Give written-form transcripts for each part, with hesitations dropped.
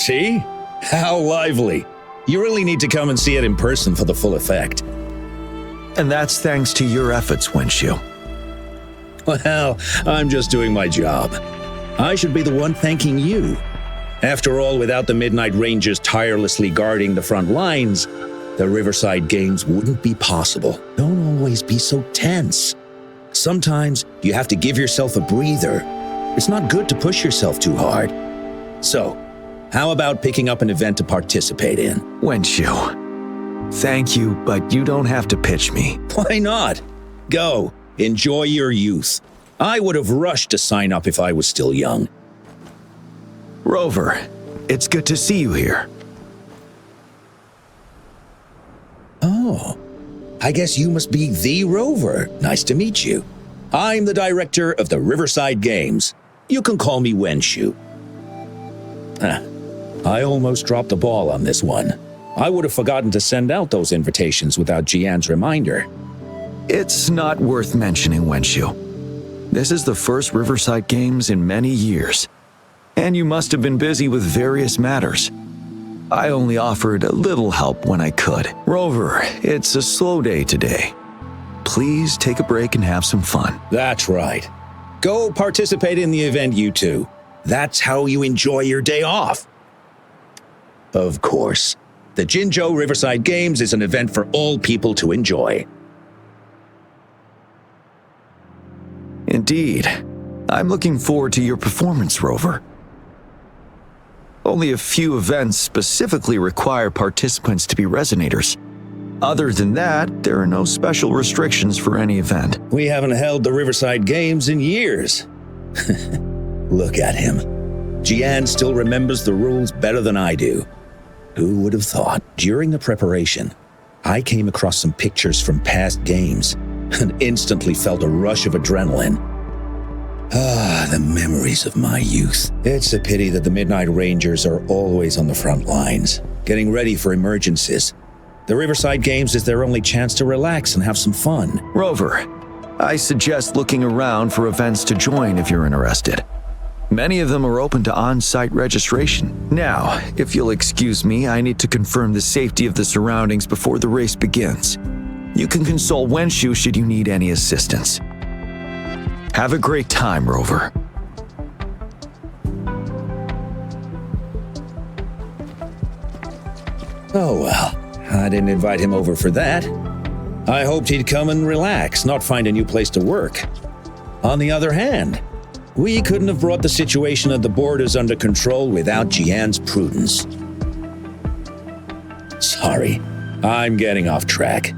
See? How lively. You really need to come and see it in person for the full effect. And that's thanks to your efforts, Wenshu. Well, I'm just doing my job. I should be the one thanking you. After all, without the Midnight Rangers tirelessly guarding the front lines, the Riverside Games wouldn't be possible. Don't always be so tense. Sometimes you have to give yourself a breather. It's not good to push yourself too hard. So, how about picking up an event to participate in? Wenshu, thank you, but you don't have to pitch me. Why not? Go, enjoy your youth. I would have rushed to sign up if I was still young. Rover, it's good to see you here. Oh, I guess you must be the Rover. Nice to meet you. I'm the director of the Riverside Games. You can call me Wenshu. I almost dropped the ball on this one. I would have forgotten to send out those invitations without Jiyan's reminder. It's not worth mentioning, Wenshu. This is the first Riverside Games in many years, and you must have been busy with various matters. I only offered a little help when I could. Rover, it's a slow day today. Please take a break and have some fun. That's right. Go participate in the event, you two. That's how you enjoy your day off. Of course, the Jinzhou Riverside Games is an event for all people to enjoy. Indeed. I'm looking forward to your performance, Rover. Only a few events specifically require participants to be Resonators. Other than that, there are no special restrictions for any event. We haven't held the Riverside Games in years. Look at him. Jiyan still remembers the rules better than I do. Who would have thought? During the preparation, I came across some pictures from past games and instantly felt a rush of adrenaline. Ah, the memories of my youth. It's a pity that the Midnight Rangers are always on the front lines, getting ready for emergencies. The Riverside Games is their only chance to relax and have some fun. Rover, I suggest looking around for events to join if you're interested. Many of them are open to on-site registration. Now, if you'll excuse me, I need to confirm the safety of the surroundings before the race begins. You can consult Wenshu should you need any assistance. Have a great time, Rover. Oh well, I didn't invite him over for that. I hoped he'd come and relax, not find a new place to work. On the other hand, we couldn't have brought the situation at the borders under control without Jiyan's prudence. Sorry, I'm getting off track.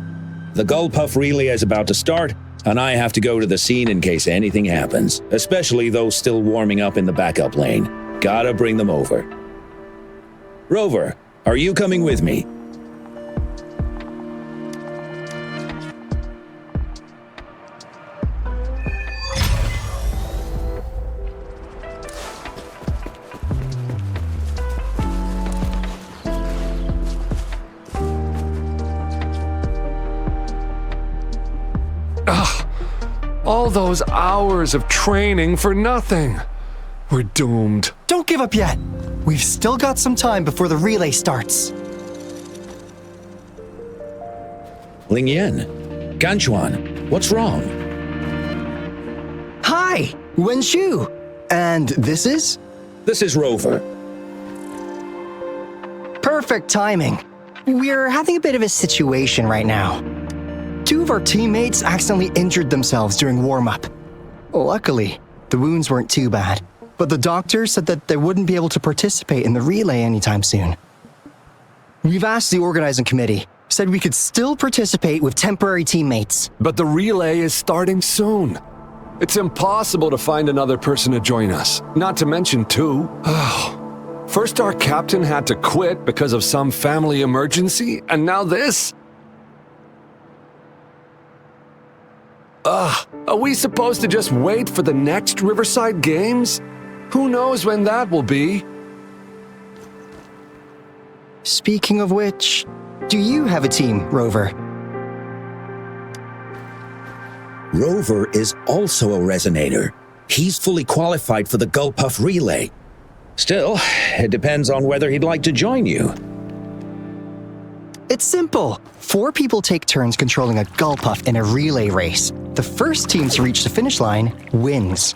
The Gullpuff relay is about to start, and I have to go to the scene in case anything happens, especially those still warming up in the backup lane. Gotta bring them over. Rover, are you coming with me? All those hours of training for nothing. We're doomed. Don't give up yet. We've still got some time before the relay starts. Lingyan, Ganchuan, what's wrong? Hi, Wenshu. And this is? This is Rover. Perfect timing. We're having a bit of a situation right now. Two of our teammates accidentally injured themselves during warm-up. Luckily, the wounds weren't too bad, but the doctor said that they wouldn't be able to participate in the relay anytime soon. We've asked the organizing committee, said we could still participate with temporary teammates. But the relay is starting soon. It's impossible to find another person to join us, not to mention two. First our captain had to quit because of some family emergency, and now this? Are we supposed to just wait for the next Riverside Games? Who knows when that will be? Speaking of which, do you have a team, Rover? Rover is also a Resonator. He's fully qualified for the Gullpuff relay. Still, it depends on whether he'd like to join you. It's simple. 4 people take turns controlling a gull puff in a relay race. The first team to reach the finish line wins.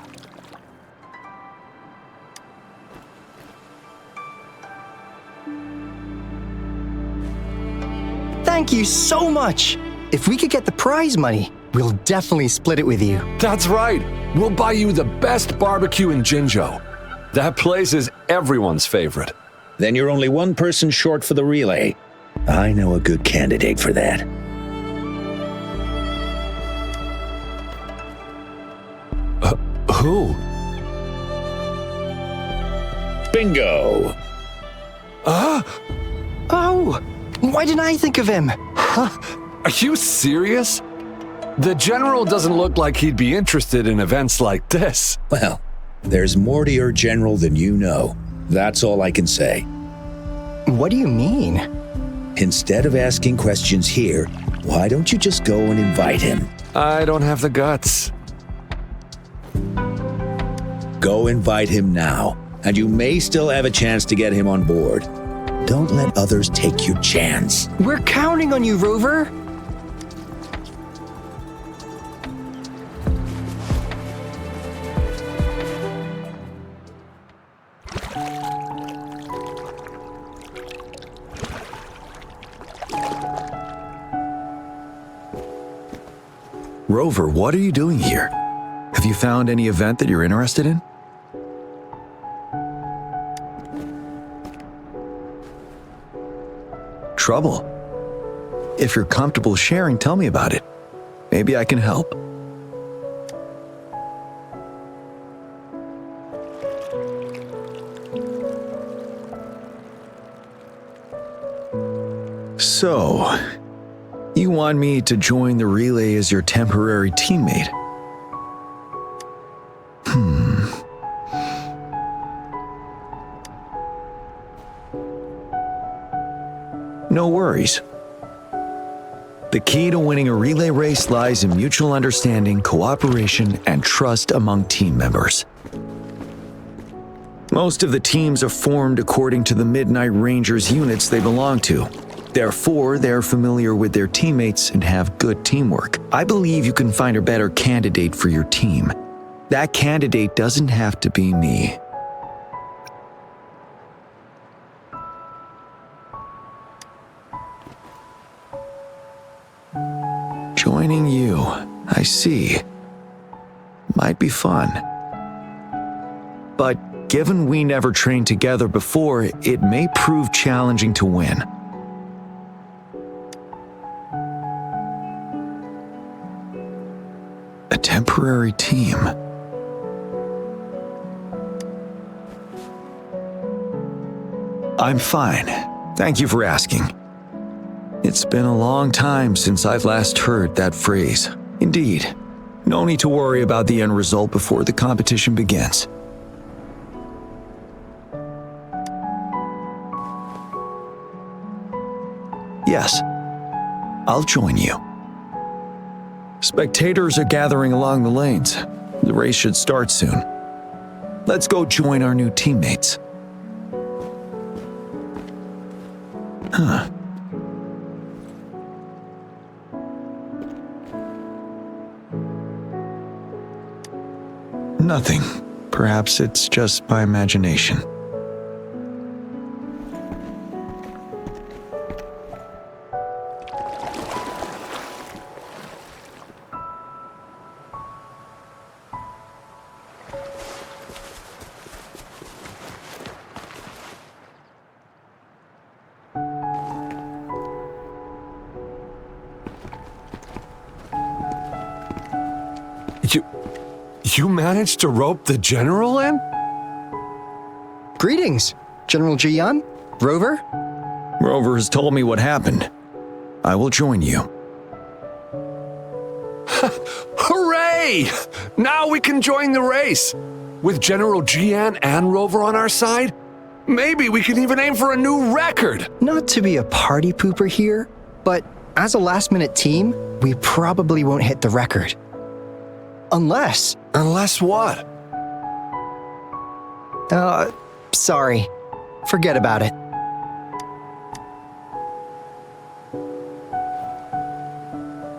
Thank you so much! If we could get the prize money, we'll definitely split it with you. That's right. We'll buy you the best barbecue in Jinzhou. That place is everyone's favorite. Then you're only one person short for the relay. I know a good candidate for that. Who? Bingo! Oh! Why didn't I think of him? Are you serious? The General doesn't look like he'd be interested in events like this. Well, there's more to your general than you know. That's all I can say. What do you mean? Instead of asking questions here, why don't you just go and invite him? I don't have the guts. Go invite him now, and you may still have a chance to get him on board. Don't let others take your chance. We're counting on you, Rover! Rover, what are you doing here? Have you found any event that you're interested in? Trouble? If you're comfortable sharing, tell me about it. Maybe I can help. So, you want me to join the relay as your temporary teammate? No worries. The key to winning a relay race lies in mutual understanding, cooperation, and trust among team members. Most of the teams are formed according to the Midnight Rangers units they belong to. Therefore, they're familiar with their teammates and have good teamwork. I believe you can find a better candidate for your team. That candidate doesn't have to be me. Joining you, I see. Might be fun. But given we never trained together before, it may prove challenging to win. A temporary team. I'm fine. Thank you for asking. It's been a long time since I've last heard that phrase. Indeed, no need to worry about the end result before the competition begins. Yes, I'll join you. Spectators are gathering along the lanes. The race should start soon. Let's go join our new teammates. Nothing. Perhaps it's just my imagination. You managed to rope the General in? Greetings, General Jiyan, Rover. Rover has told me what happened. I will join you. Hooray! Now we can join the race. With General Jiyan and Rover on our side, maybe we can even aim for a new record. Not to be a party pooper here, but as a last-minute team, we probably won't hit the record. Unless Unless what? Sorry. Forget about it.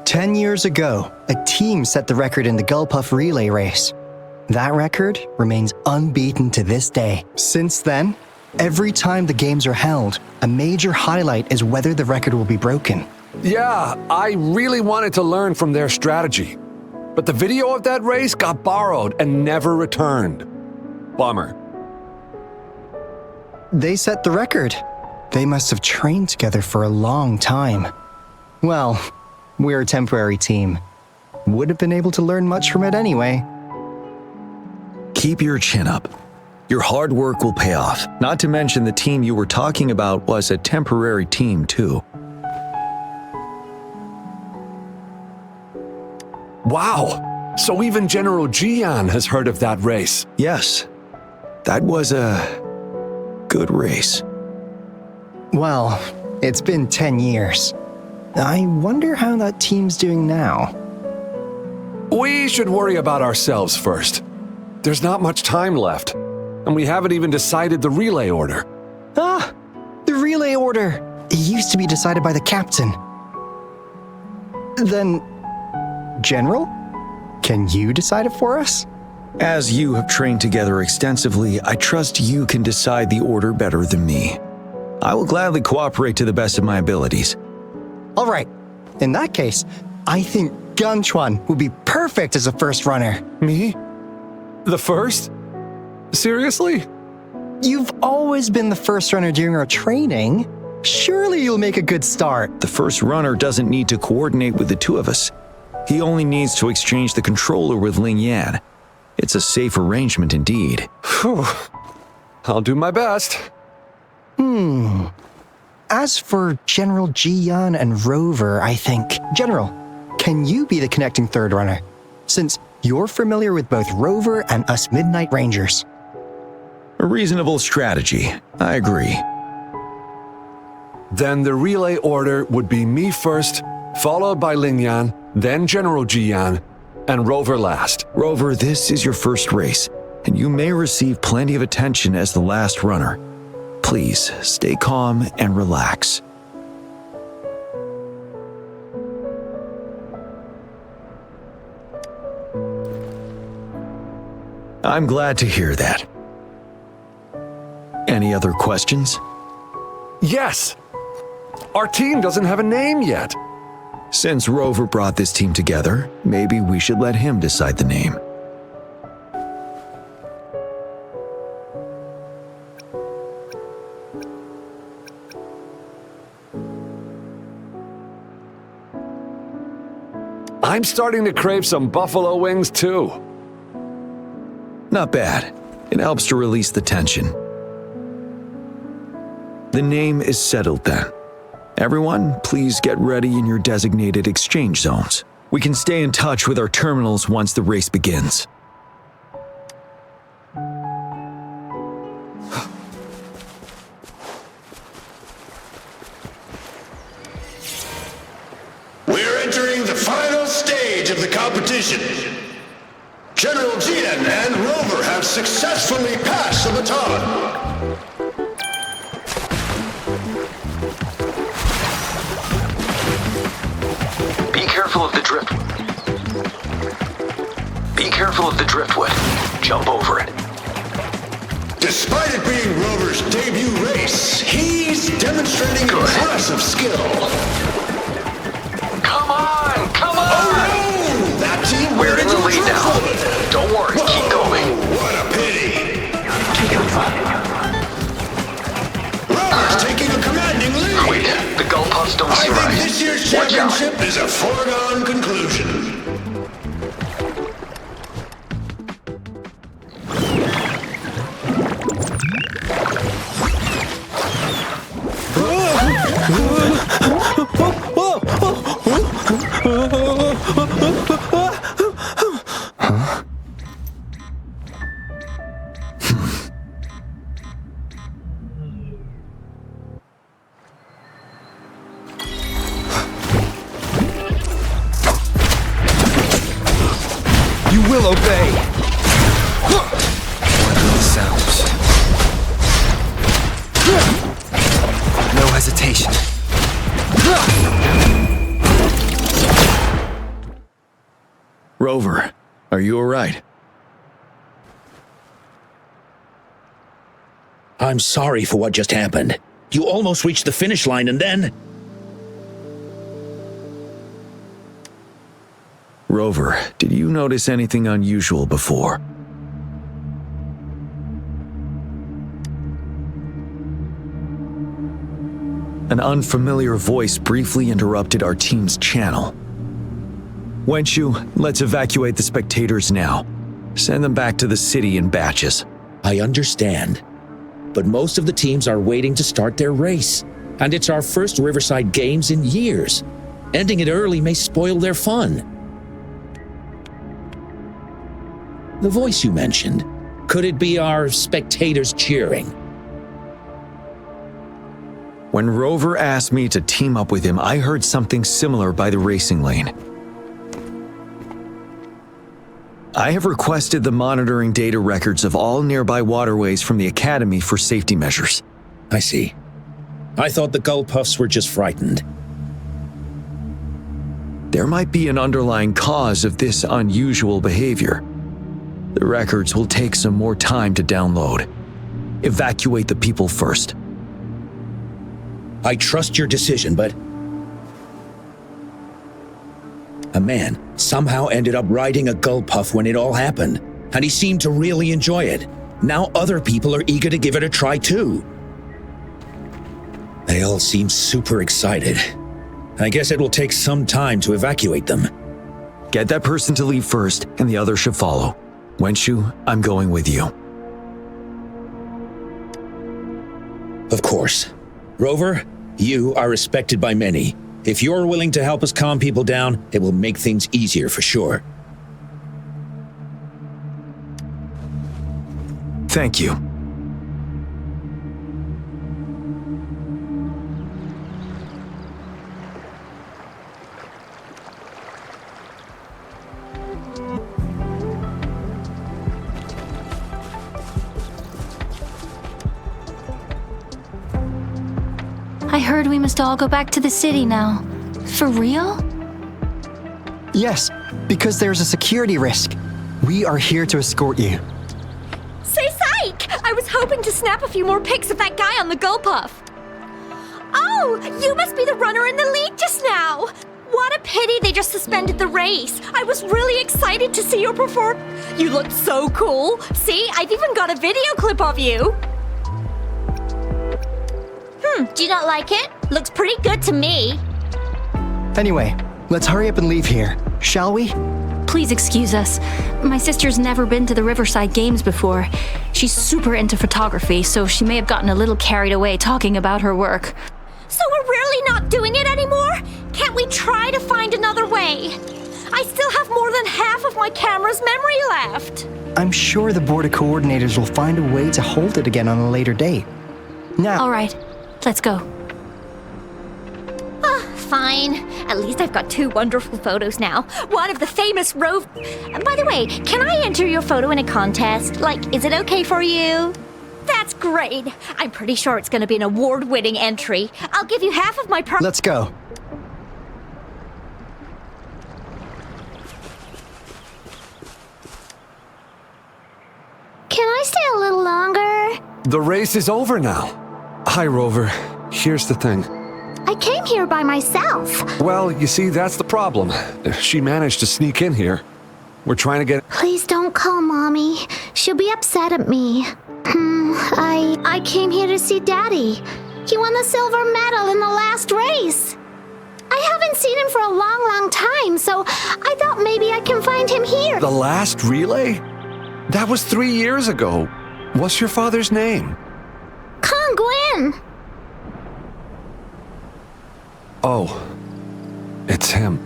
"10 years ago, a team set the record in the Gulpuff relay race. That record remains unbeaten to this day. Since then, every time the games are held, a major highlight is whether the record will be broken. Yeah, I really wanted to learn from their strategy. But the video of that race got borrowed and never returned. Bummer. They set the record. They must have trained together for a long time. Well, we're a temporary team. Would have been able to learn much from it anyway. Keep your chin up. Your hard work will pay off. Not to mention the team you were talking about was a temporary team too. Wow, so even General Jiyan has heard of that race. Yes, that was a good race. Well, it's been 10 years. I wonder how that team's doing now. We should worry about ourselves first. There's not much time left, and we haven't even decided the relay order. Ah, the relay order. It used to be decided by the captain. Then, General, can you decide it for us? As you have trained together extensively, I trust you can decide the order better than me. I will gladly cooperate to the best of my abilities. All right. In that case, I think Gunchuan would be perfect as a first runner. Me? The first? Seriously? You've always been the first runner during our training. Surely you'll make a good start. The first runner doesn't need to coordinate with the two of us. He only needs to exchange the controller with Ling Yan. It's a safe arrangement indeed. Phew. I'll do my best. As for General Jiyan and Rover, I think... General, can you be the connecting third runner? Since you're familiar with both Rover and us Midnight Rangers. A reasonable strategy. I agree. Then the relay order would be me first, followed by Ling Yan, then General Jiyan, and Rover last. Rover, this is your first race, and you may receive plenty of attention as the last runner. Please, stay calm and relax. I'm glad to hear that. Any other questions? Yes! Our team doesn't have a name yet. Since Rover brought this team together, maybe we should let him decide the name. I'm starting to crave some buffalo wings too. Not bad. It helps to release the tension. The name is settled then. Everyone, please get ready in your designated exchange zones. We can stay in touch with our terminals once the race begins. We're entering the final stage of the competition. General Jiyan and Rover have successfully passed the baton. Be careful of the driftwood. Be careful of the driftwood. Jump over it. Despite it being Rover's debut race, he's demonstrating impressive skill. Come on! Come on! Oh no! That team We're in the into lead now. trouble. Don't worry, keep going. What a pity. Rover's taking a commanding lead. Wait, the Gulpuffs don't I see think right. this year's Watch out. championship is a foregone conclusion. You will obey. What are the sounds? hesitation. Rover, are you alright? I'm sorry for what just happened. You almost reached the finish line and then... Rover, did you notice anything unusual before? An unfamiliar voice briefly interrupted our team's channel. Wenchu, let's evacuate the spectators now. Send them back to the city in batches. I understand. But most of the teams are waiting to start their race. And it's our first Riverside Games in years. Ending it early may spoil their fun. The voice you mentioned, could it be our spectators cheering? When Rover asked me to team up with him, I heard something similar by the racing lane. I have requested the monitoring data records of all nearby waterways from the Academy for safety measures. I see. I thought the Gull Puffs were just frightened. There might be an underlying cause of this unusual behavior. The records will take some more time to download. Evacuate the people first. I trust your decision, but... A man somehow ended up riding a Gull Puff when it all happened, and he seemed to really enjoy it. Now other people are eager to give it a try too. They all seem super excited. I guess it will take some time to evacuate them. Get that person to leave first, and the others should follow. Wenchu, I'm going with you. Of course. Rover, you are respected by many. If you're willing to help us calm people down, it will make things easier for sure. Thank you. I heard we must all go back to the city now. For real? Yes, because there's a security risk. We are here to escort you. Say psych! I was hoping to snap a few more pics of that guy on the Gull Puff. Oh, you must be the runner in the lead just now. What a pity they just suspended the race. I was really excited to see your perform. You looked so cool. See, I've even got a video clip of you. Do you not like it? Looks pretty good to me. Anyway, let's hurry up and leave here, shall we? Please excuse us. My sister's never been to the Riverside Games before. She's super into photography, so she may have gotten a little carried away talking about her work. So we're really not doing it anymore? Can't we try to find another way? I still have more than half of my camera's memory left. I'm sure the board of coordinators will find a way to hold it again on a later date. Now... All right, let's go. Fine. At least I've got 2 wonderful photos now. One of the famous By the way, can I enter your photo in a contest? Like, is it okay for you? That's great. I'm pretty sure it's going to be an award-winning entry. I'll give you half of my Let's go. Can I stay a little longer? The race is over now. Hi, Rover. Here's the thing. I came here by myself. Well, you see, that's the problem. She managed to sneak in here. We're trying to get... Please don't call Mommy. She'll be upset at me. I came here to see Daddy. He won the silver medal in the last race. I haven't seen him for a long, long time, so I thought maybe I can find him here. The last relay? That was 3 years ago. What's your father's name? Kong Gwyn. Oh, it's him.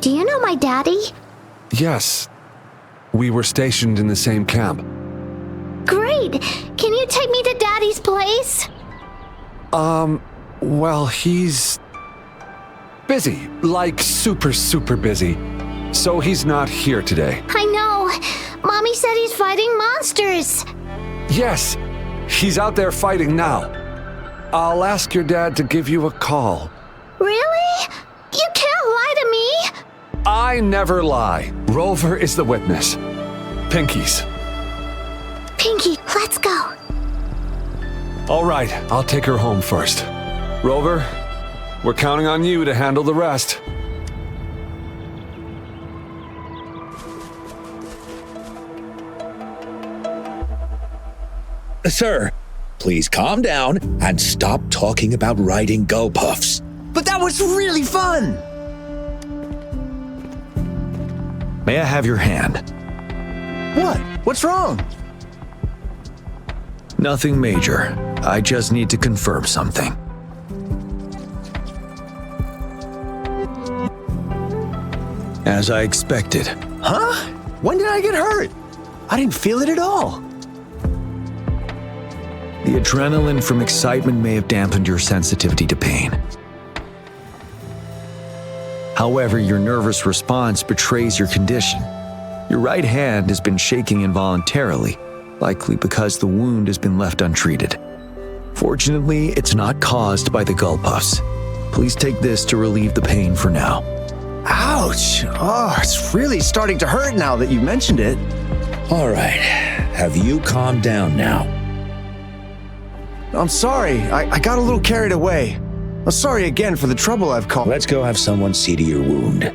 Do you know my daddy? Yes. We were stationed in the same camp. Great. Can you take me to Daddy's place? Well, he's... busy. Like, super, super busy. So he's not here today. I know. Mommy said he's fighting monsters. Yes, he's out there fighting now. I'll ask your dad to give you a call. Really? You can't lie to me! I never lie. Rover is the witness. Pinkies. Pinky, let's go. All right, I'll take her home first. Rover, we're counting on you to handle the rest. Sir, please calm down and stop talking about riding gull puffs. But that was really fun! May I have your hand? What? What's wrong? Nothing major. I just need to confirm something. As I expected. Huh? When did I get hurt? I didn't feel it at all. The adrenaline from excitement may have dampened your sensitivity to pain. However, your nervous response betrays your condition. Your right hand has been shaking involuntarily, likely because the wound has been left untreated. Fortunately, it's not caused by the gull puffs. Please take this to relieve the pain for now. Ouch! Oh, it's really starting to hurt now that you mentioned it. All right, have you calmed down now? I'm sorry, I got a little carried away. I'm sorry again for the trouble I've caused. Let's go have someone see to your wound.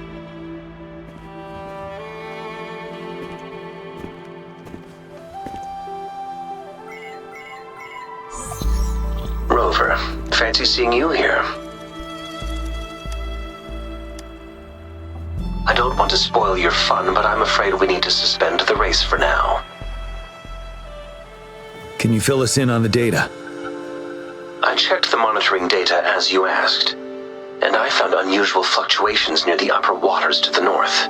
Rover, fancy seeing you here. I don't want to spoil your fun, but I'm afraid we need to suspend the race for now. Can you fill us in on the data? I checked the monitoring data as you asked, and I found unusual fluctuations near the upper waters to the north.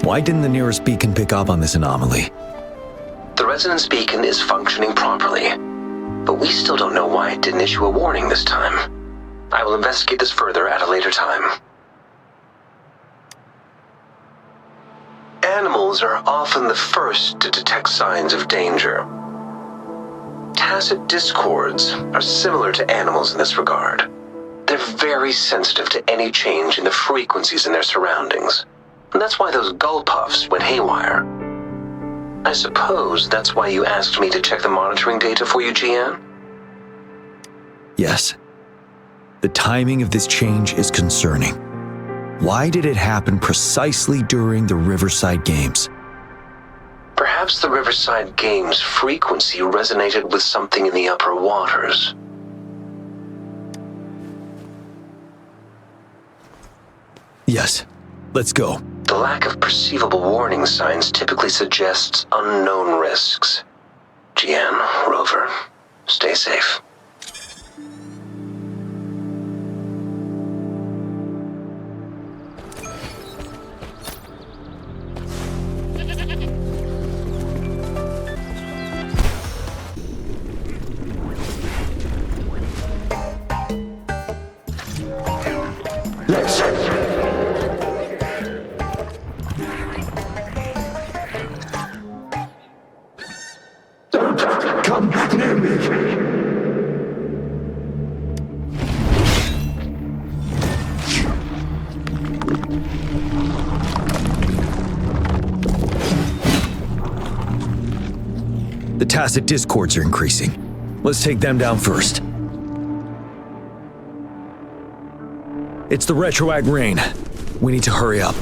Why didn't the nearest beacon pick up on this anomaly? The resonance beacon is functioning properly, but we still don't know why it didn't issue a warning this time. I will investigate this further at a later time. Animals are often the first to detect signs of danger. Tacit discords are similar to animals in this regard. They're very sensitive to any change in the frequencies in their surroundings. And that's why those gull puffs went haywire. I suppose that's why you asked me to check the monitoring data for you, Jiyan? Yes. The timing of this change is concerning. Why did it happen precisely during the Riverside Games? Perhaps the Riverside Games' frequency resonated with something in the upper waters. Yes. Let's go. The lack of perceivable warning signs typically suggests unknown risks. Jiyan, Rover, stay safe. Come near me. The tacit discords are increasing. Let's take them down first. It's the retroact rain. We need to hurry up.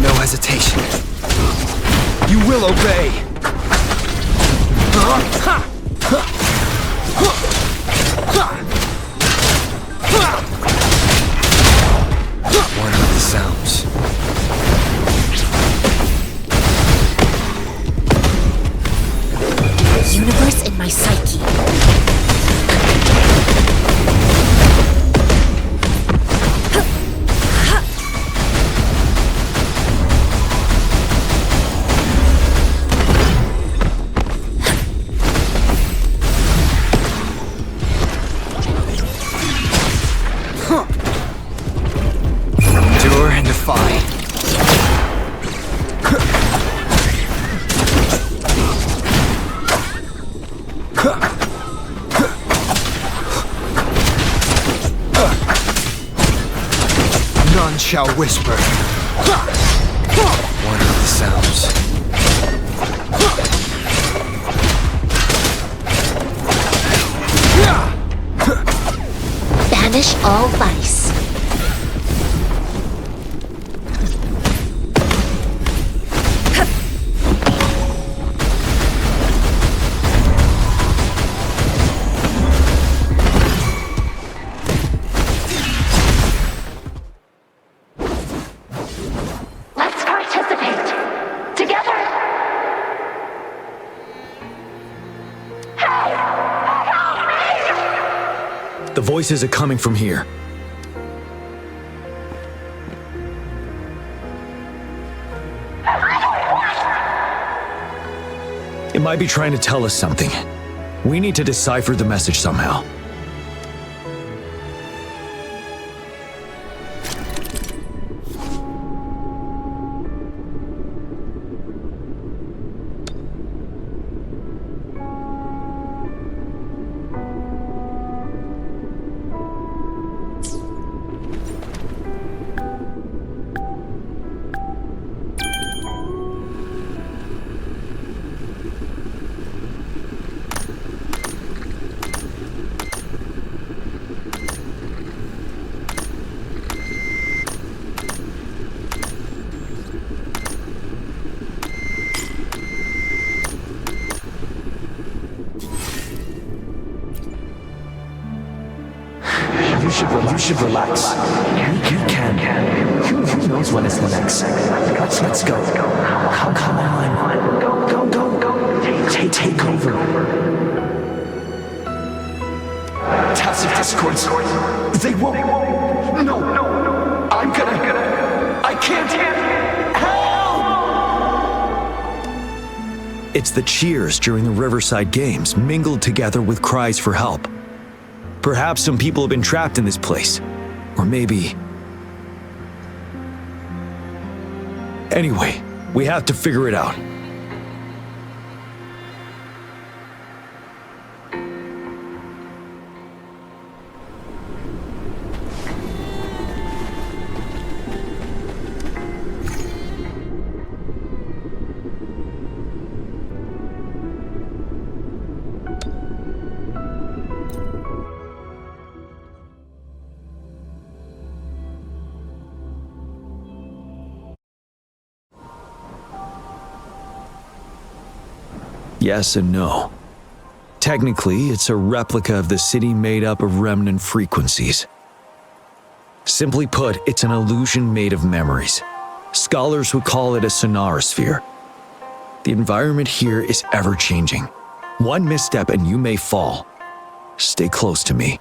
No hesitation. You will obey. One of the sounds. Universe in my psyche. Endure and defy. shall whisper. What are the sounds? Banish all vice. Let's participate. Together. The voices are coming from here. It might be trying to tell us something. We need to decipher the message somehow. You should relax. You can. Who knows when it's the next? Let's go. Come on. Go. Take over. Tacit discords. They won't. No. I'm gonna. I can't. Help! It's the cheers during the Riverside Games mingled together with cries for help. Perhaps some people have been trapped in this place. Or maybe... Anyway, we have to figure it out. Yes and no. Technically, it's a replica of the city made up of remnant frequencies. Simply put, it's an illusion made of memories. Scholars would call it a sonorosphere. The environment here is ever-changing. One misstep and you may fall. Stay close to me.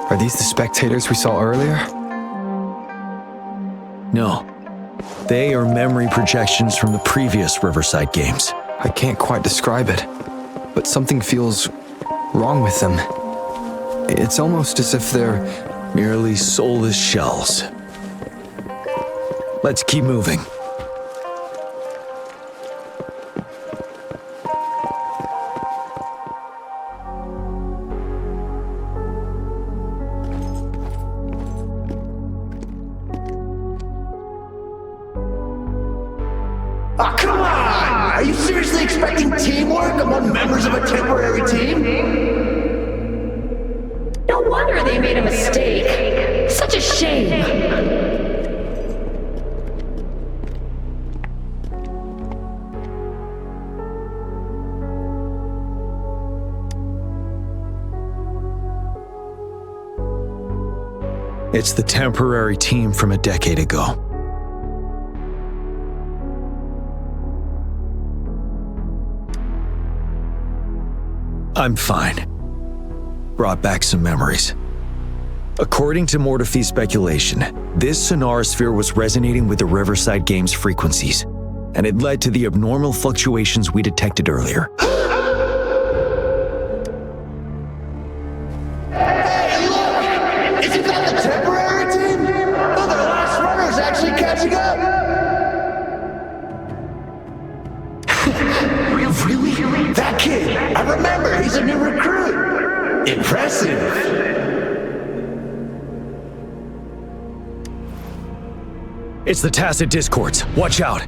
Are these the spectators we saw earlier? No. They are memory projections from the previous Riverside Games. I can't quite describe it, but something feels wrong with them. It's almost as if they're Merely soulless shells. Let's keep moving. Ah, come on! Are you seriously expecting teamwork among members of a temporary team? No wonder they made a mistake. Such a shame. It's the temporary team from a decade ago. I'm fine. Brought back some memories. According to Mortefy's speculation, this sonorosphere was resonating with the Riverside Games frequencies, and it led to the abnormal fluctuations we detected earlier. Hey, look! Isn't that the temporary team? Oh, the last runner's actually catching up! Really? That kid! I remember! a new recruit. Impressive. It's the tacit discords. Watch out.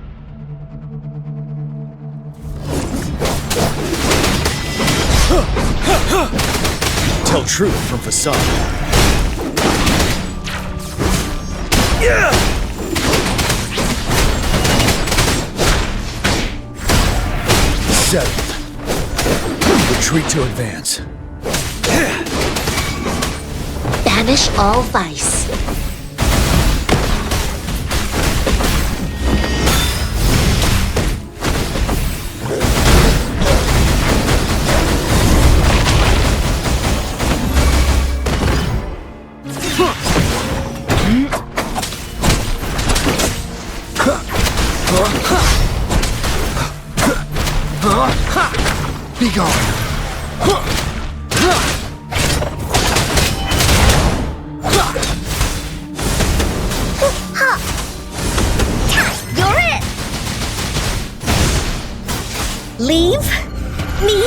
Tell truth from facade. Yeah! Settled. Retreat to advance. Banish all vice. Be gone. You're it! Leave me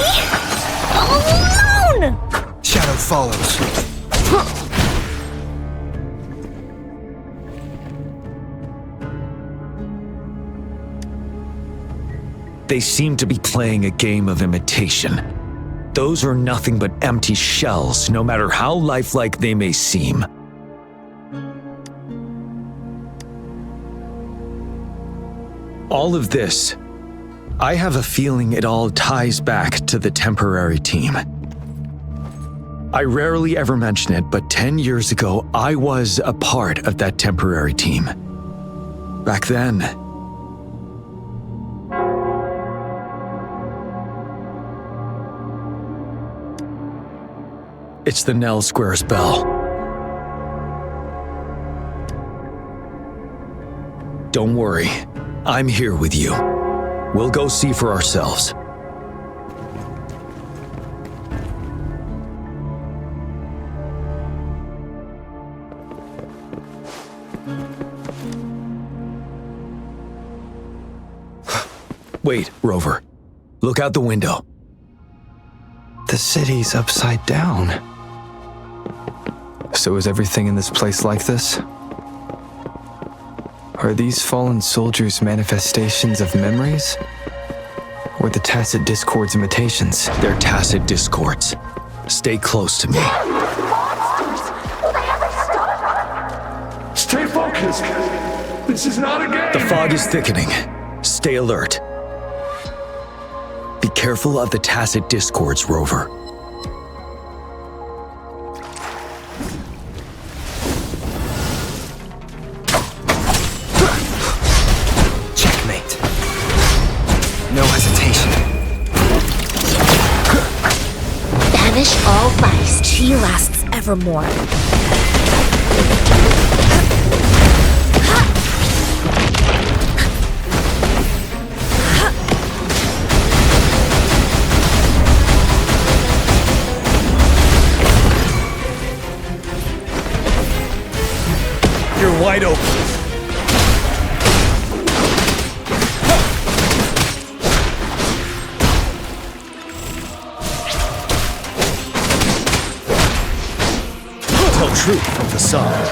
alone! Shadow follows. They seem to be playing a game of imitation. Those are nothing but empty shells, no matter how lifelike they may seem. All of this, I have a feeling it all ties back to the temporary team. I rarely ever mention it, but 10 years ago, I was a part of that temporary team. Back then, it's the Nell Squares bell. Don't worry, I'm here with you. We'll go see for ourselves. Wait, Rover. Look out the window. The city's upside down. So is everything in this place like this? Are these fallen soldiers manifestations of memories? Or the tacit discords imitations? They're tacit discords. Stay close to me. Stay focused. This is not a game. The fog is thickening. Stay alert. Be careful of the tacit discords, Rover. Checkmate. No hesitation. Banish all vice. She lasts evermore. You're wide open. Tell truth from facade.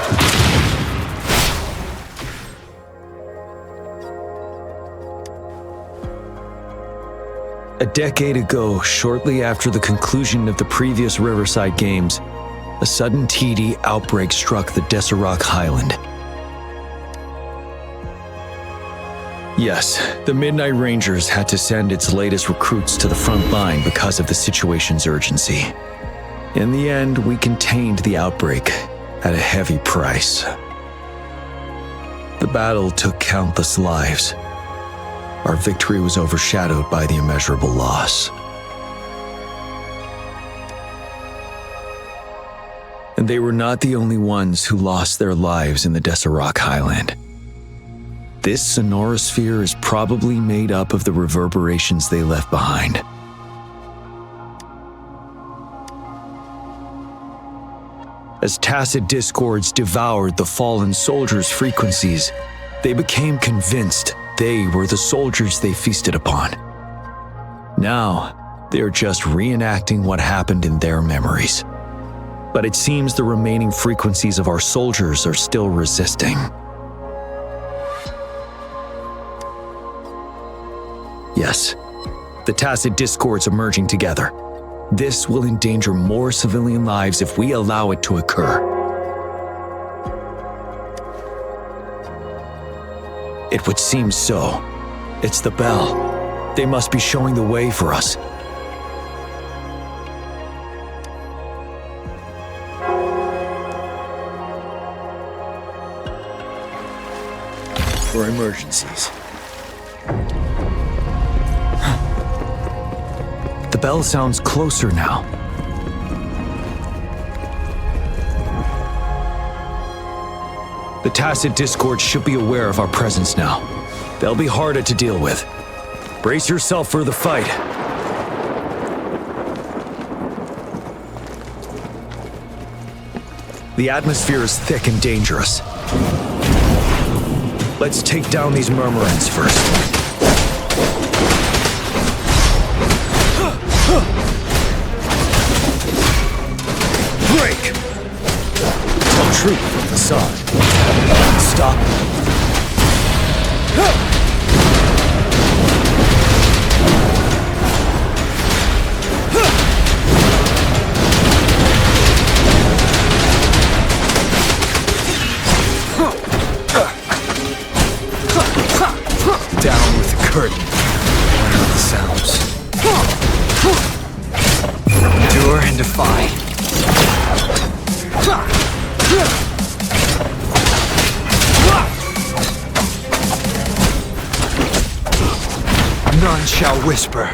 A decade ago, shortly after the conclusion of the previous Riverside Games, a sudden TD outbreak struck the Deserac Highland. Yes, the Midnight Rangers had to send its latest recruits to the front line because of the situation's urgency. In the end, we contained the outbreak at a heavy price. The battle took countless lives. Our victory was overshadowed by the immeasurable loss. And they were not the only ones who lost their lives in the Deserac Highland. This sonorosphere is probably made up of the reverberations they left behind. As tacit discords devoured the fallen soldiers' frequencies, they became convinced they were the soldiers they feasted upon. Now, They're just reenacting what happened in their memories. But it seems the remaining frequencies of our soldiers are still resisting. Yes, the tacit discords are merging together. This will endanger more civilian lives if we allow it to occur. It would seem so. It's the bell. They must be showing the way for us. For emergencies. The bell sounds closer now. The tacit discord should be aware of our presence now. They'll be harder to deal with. Brace yourself for the fight. The atmosphere is thick and dangerous. Let's take down these murmurants first. Break! Tell truth from the sun. Stop. Down with the curtain. One of the sounds. Endure and defy. None shall whisper.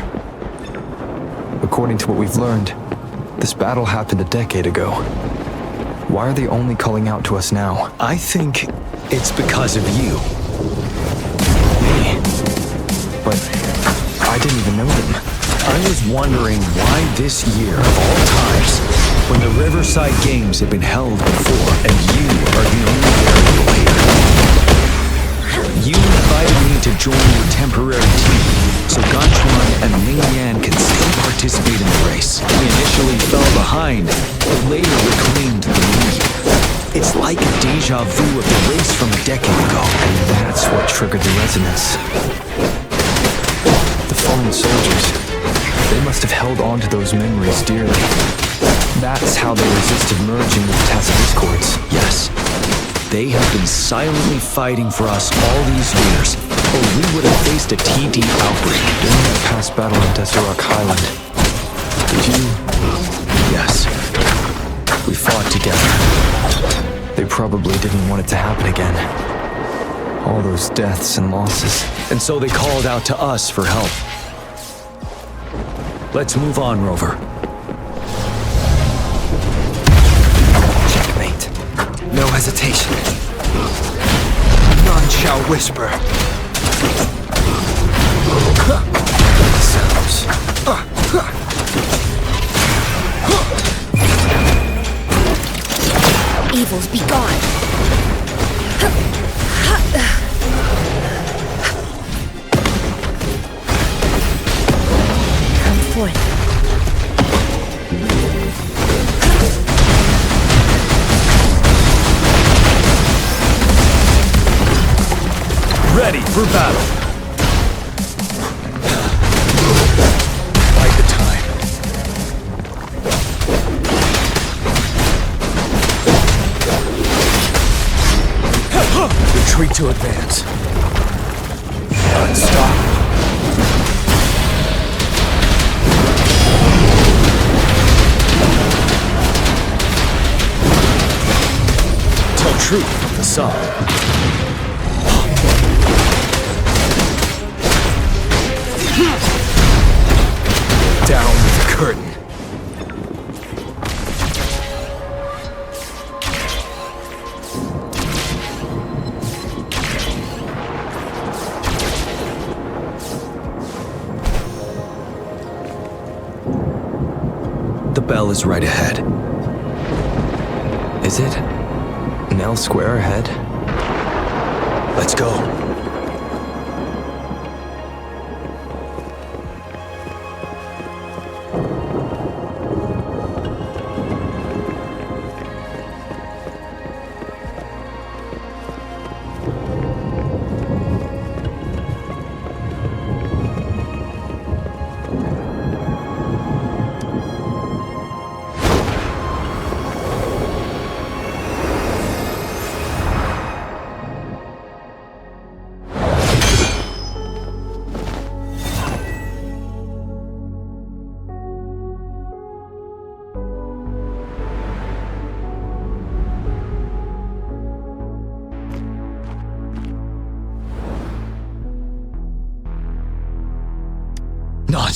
According to what we've learned, this battle happened a decade ago. Why are they only calling out to us now? I think it's because of you. Me? But I didn't even know them. I was wondering why this year, of all times, when the Riverside Games have been held before, and you are the only variable here. You invited me to join your temporary team, so Ganchuan and Ling Yan can still participate in the race. We initially fell behind, but later reclaimed the lead. It's like a deja vu of the race from a decade ago. And that's what triggered the resonance. The fallen soldiers, they must have held on to those memories dearly. That's how they resisted merging with the tacit discords. Yes. They have been silently fighting for us all these years, or we would have faced a TD outbreak. During that past battle on Desert Rock Highland, did you... Yes. We fought together. They probably didn't want it to happen again. All those deaths and losses. And so they called out to us for help. Let's move on, Rover. Checkmate. No hesitation. None shall whisper. Sounds. Evils be gone. Come forth. Ready for battle. Bide the time. Retreat to advance. Stop. Tell truth from the sun. Down with the curtain. The bell is right ahead. Is it? An L square ahead? Let's go.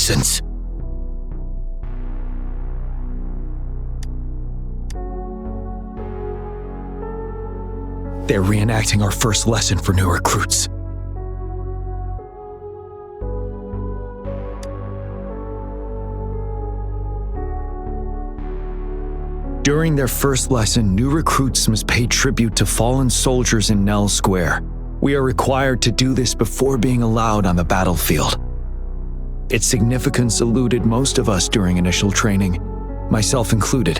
nonsense. They're reenacting our first lesson for new recruits. During their first lesson, new recruits must pay tribute to fallen soldiers in Nell Square. We are required to do this before being allowed on the battlefield. Its significance eluded most of us during initial training, myself included,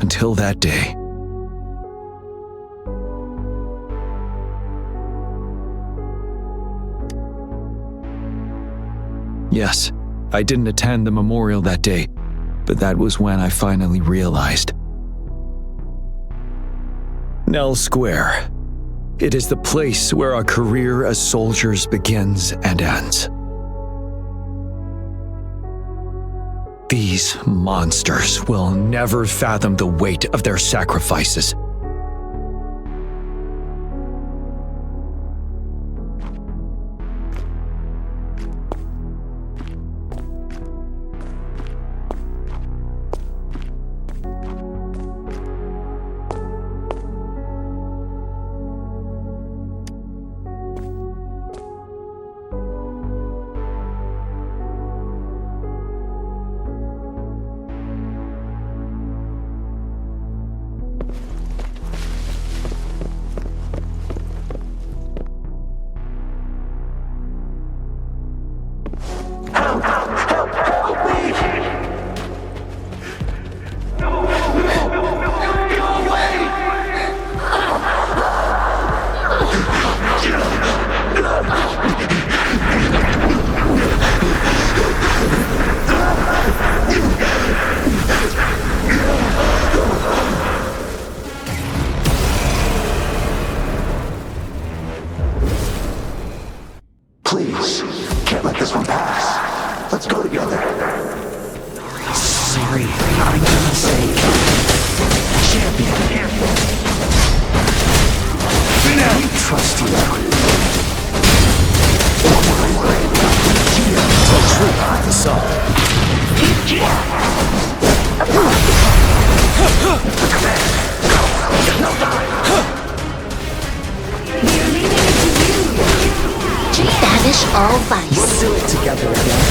until that day. Yes, I didn't attend the memorial that day, but that was when I finally realized. Nell Square. It is the place where our career as soldiers begins and ends. These monsters will never fathom the weight of their sacrifices. Please, can't let this one pass. Let's go together. Sorry, I'm gonna say, champion. We trust you. Tell truth with the song. Banish all vice. Let's do it together again.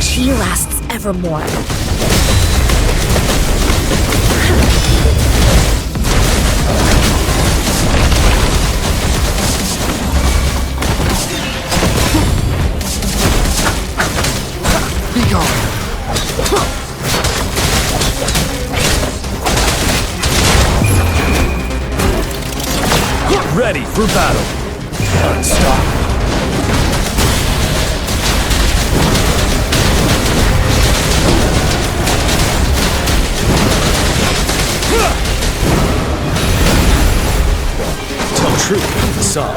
She lasts evermore. Be gone. Ready for battle. Unstoppable. Tell truth with the song.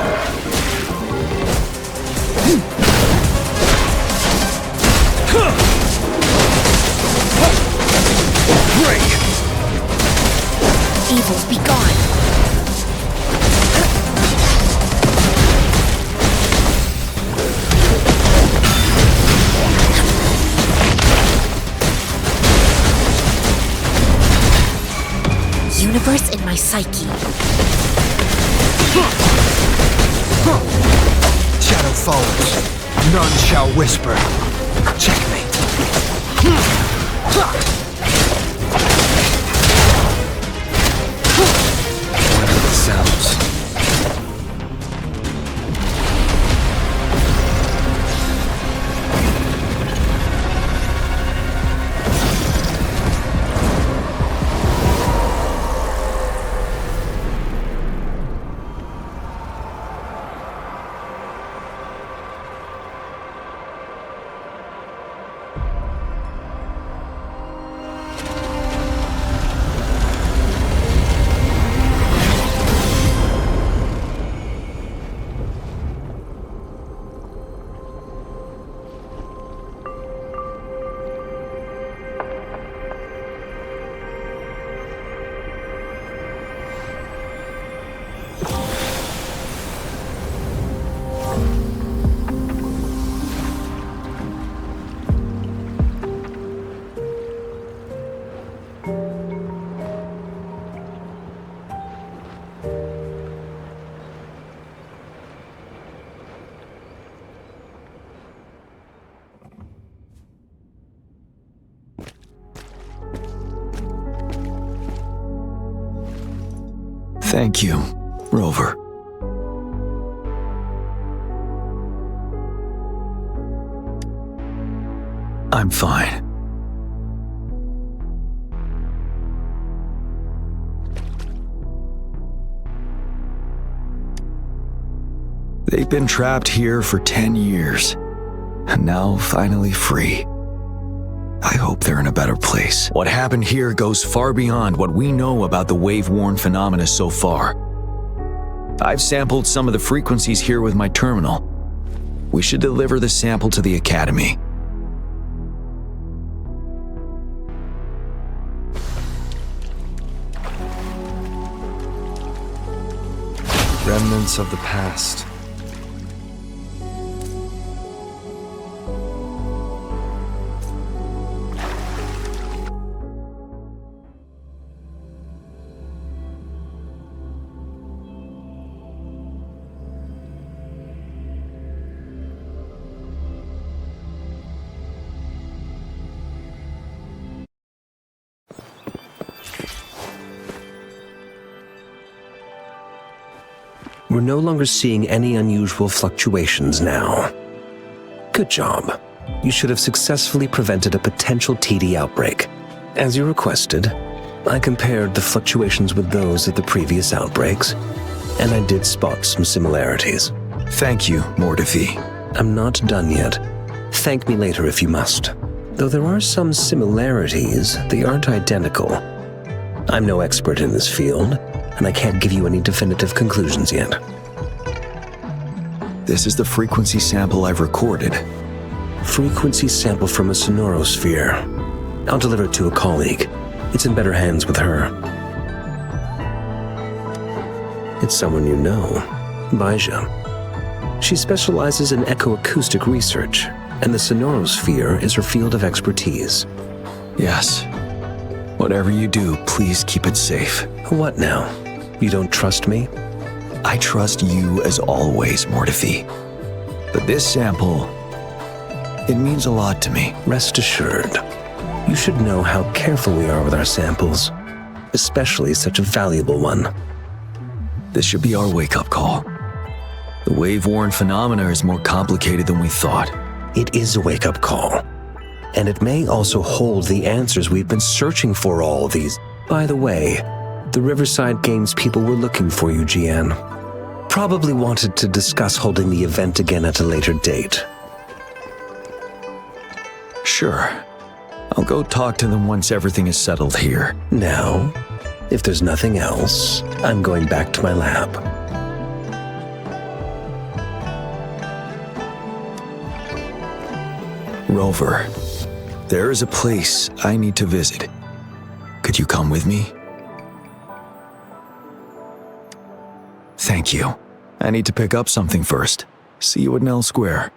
Break! Evils be gone. Universe in my psyche. Shadow falls. None shall whisper. Checkmate. What are the sounds? Thank you, Rover. I'm fine. They've been trapped here for 10 years, and now finally free. I hope they're in a better place. What happened here goes far beyond what we know about the wave-worn phenomena so far. I've sampled some of the frequencies here with my terminal. We should deliver the sample to the Academy. Remnants of the past. We're no longer seeing any unusual fluctuations now. Good job. You should have successfully prevented a potential TD outbreak. As you requested, I compared the fluctuations with those of the previous outbreaks, and I did spot some similarities. Thank you, Mordefi. I'm not done yet. Thank me later if you must. Though there are some similarities, they aren't identical. I'm no expert in this field, and I can't give you any definitive conclusions yet. This is the frequency sample I've recorded. Frequency sample from a sonorosphere. I'll deliver it to a colleague. It's in better hands with her. It's someone you know, Baija. She specializes in echoacoustic research, and the sonorosphere is her field of expertise. Yes. Whatever you do, please keep it safe. What now? You don't trust me? I trust you as always, Mordefi. But this sample, it means a lot to me. Rest assured, you should know how careful we are with our samples, especially such a valuable one. This should be our wake-up call. The wave-worn phenomena is more complicated than we thought. It is a wake-up call, and it may also hold the answers we've been searching for all these. By the way, the Riverside Games people were looking for you, Jiyan. Probably wanted to discuss holding the event again at a later date. Sure. I'll go talk to them once everything is settled here. Now, if there's nothing else, I'm going back to my lab. Rover, there is a place I need to visit. Could you come with me? Thank you. I need to pick up something first. See you at Nell Square.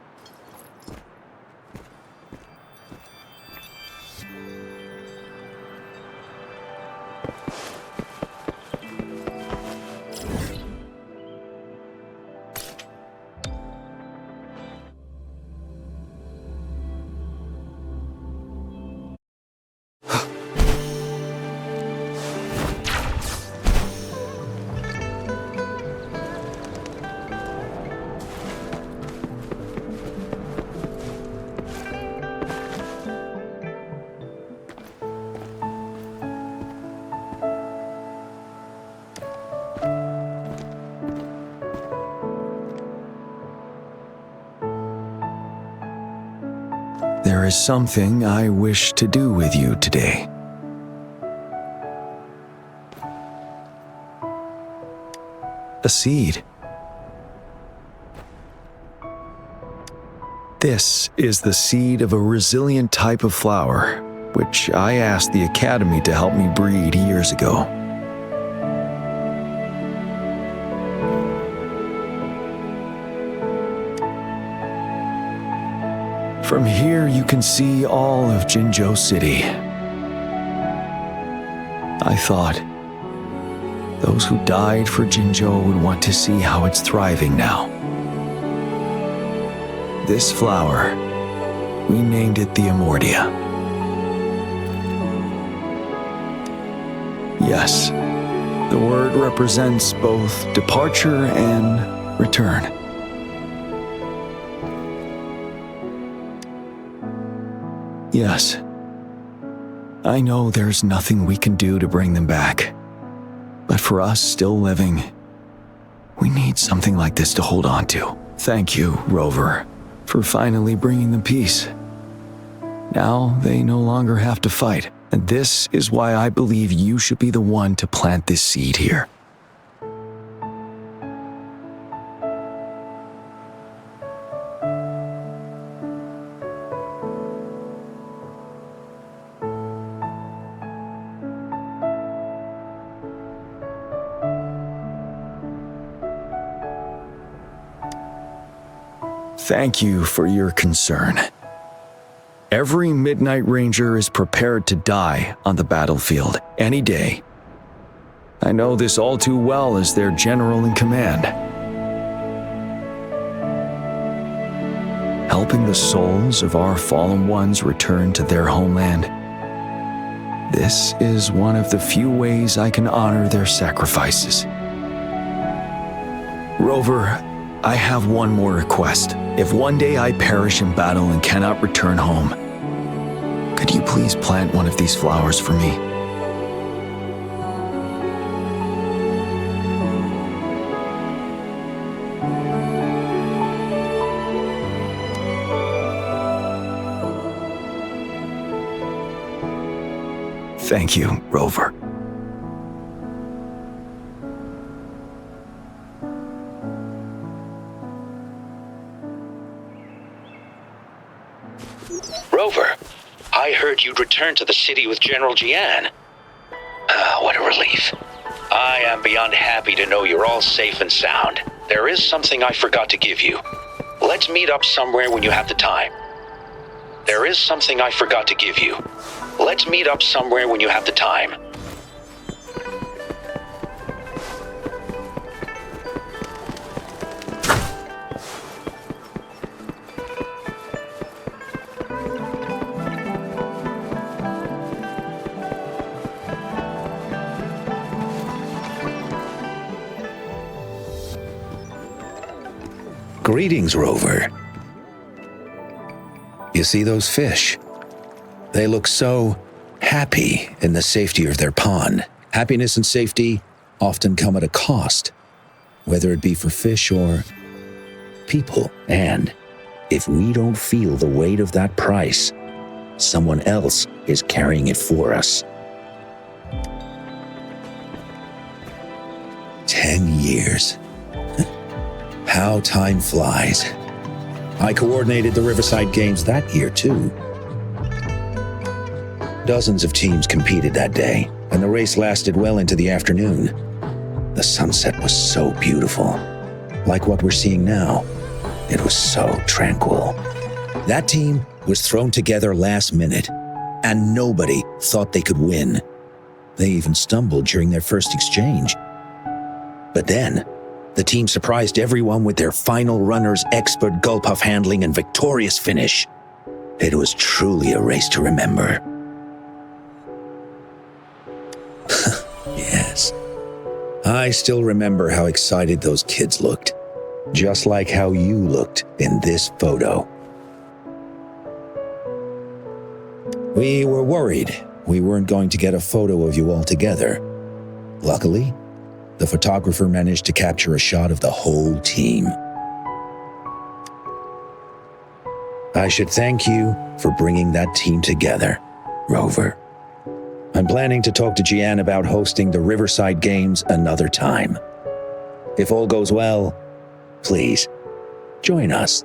There is something I wish to do with you today. A seed. This is the seed of a resilient type of flower, which I asked the Academy to help me breed years ago. From here, you can see all of Jinzhou City. I thought those who died for Jinzhou would want to see how it's thriving now. This flower, we named it the Amordia. Yes, The word represents both departure and return. Yes, I know there's nothing we can do to bring them back. But for us still living, we need something like this to hold on to. Thank you, Rover, for finally bringing them peace. Now they no longer have to fight, and this is why I believe you should be the one to plant this seed here. Thank you for your concern. Every Midnight Ranger is prepared to die on the battlefield any day. I know this all too well as their general in command. Helping the souls of our fallen ones return to their homeland. This is one of the few ways I can honor their sacrifices. Rover, I have one more request. If one day I perish in battle and cannot return home, could you please plant one of these flowers for me? Thank you, Rover. Rover, I heard you'd returned to the city with General Jiyan. What a relief. I am beyond happy to know you're all safe and sound. There is something I forgot to give you. Let's meet up somewhere when you have the time. There is something I forgot to give you. Let's meet up somewhere when you have the time. Greetings, Rover. You see those fish? They look so happy in the safety of their pond. Happiness and safety often come at a cost, whether it be for fish or people. And if we don't feel the weight of that price, someone else is carrying it for us. 10 years. How time flies. I coordinated the Riverside Games that year, too. Dozens of teams competed that day, and the race lasted well into the afternoon. The sunset was so beautiful. Like what we're seeing now, it was so tranquil. That team was thrown together last minute, and nobody thought they could win. They even stumbled during their first exchange. But then, the team surprised everyone with their final runner's expert gulpuff handling and victorious finish. It was truly a race to remember. Yes. I still remember how excited those kids looked, just like how you looked in this photo. We were worried we weren't going to get a photo of you all together. Luckily, the photographer managed to capture a shot of the whole team. I should thank you for bringing that team together, Rover. I'm planning to talk to Jiyan about hosting the Riverside Games another time. If all goes well, please, join us.